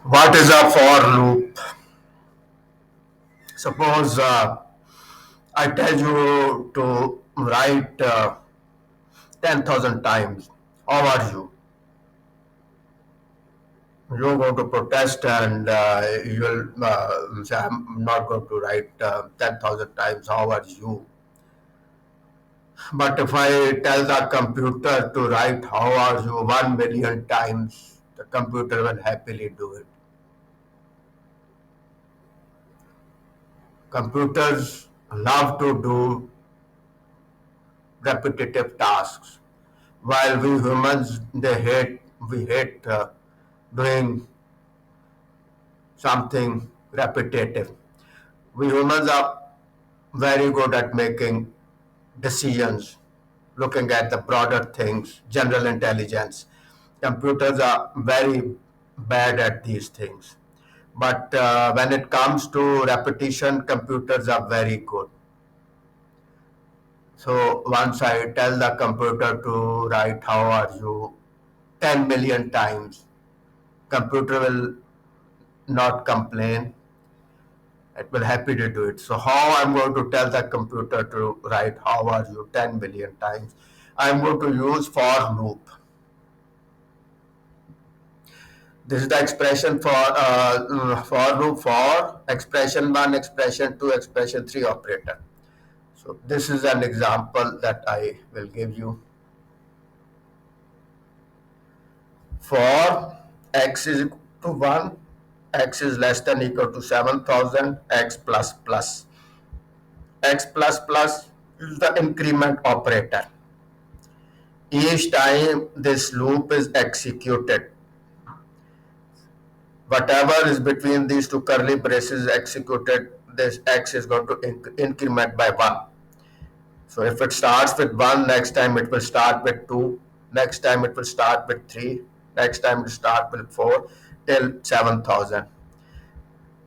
What is a for loop? Suppose I tell you to write 10,000 times. How are you? You're going to protest and you'll say, I'm not going to write 10,000 times. How are you? But if I tell the computer to write how are you 1 million times, the computer will happily do it. Computers love to do repetitive tasks, while we humans we hate doing something repetitive. We humans are very good at making decisions, looking at the broader things, general intelligence. Computers are very bad at these things. But when it comes to repetition, computers are very good. So once I tell the computer to write how are you 10 million times, computer will not complain. It will happy to do it. So how I'm going to tell the computer to write how are you 10 million times? I'm going to use for loop. This is the expression for loop for expression 1, expression 2, expression 3 operator. So this is an example that I will give you. For x is equal to 1, x is less than equal to 7,000, x plus plus. X plus plus is the increment operator. Each time this loop is executed, whatever is between these two curly braces executed, this x is going to increment by 1. So if it starts with 1, next time it will start with 2, next time it will start with 3, next time it will start with 4, till 7,000.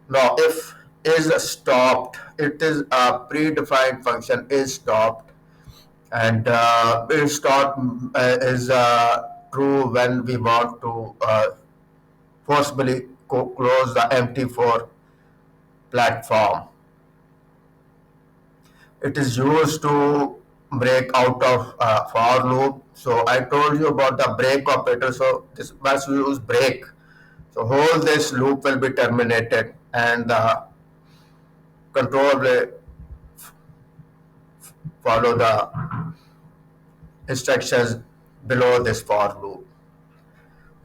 Now if is stopped, it is a predefined function is stopped, and is stopped is true when we want to forcibly close the MT4 platform. It is used to break out of for loop. So I told you about the break operator. So this must use break. So whole this loop will be terminated, and the control will follow the instructions below this for loop.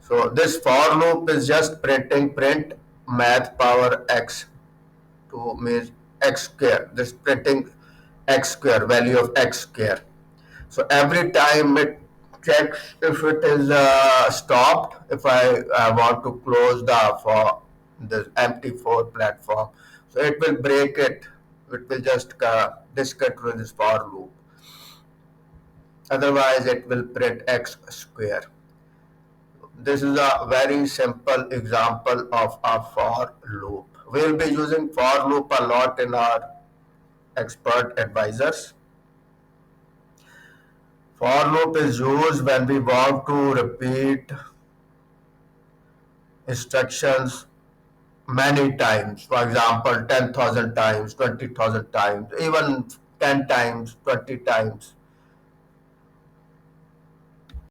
So this for loop is just print math power x to mean x square. This printing x square, value of x square. So every time it checks if it is stopped, if I want to close the for the MT4 platform, so it will break it. It will just discontinue this for loop. Otherwise, it will print x square. This is a very simple example of a for loop. We'll be using for loop a lot in our expert advisors. For loop is used when we want to repeat instructions many times. For example, 10,000 times, 20,000 times, even 10 times, 20 times.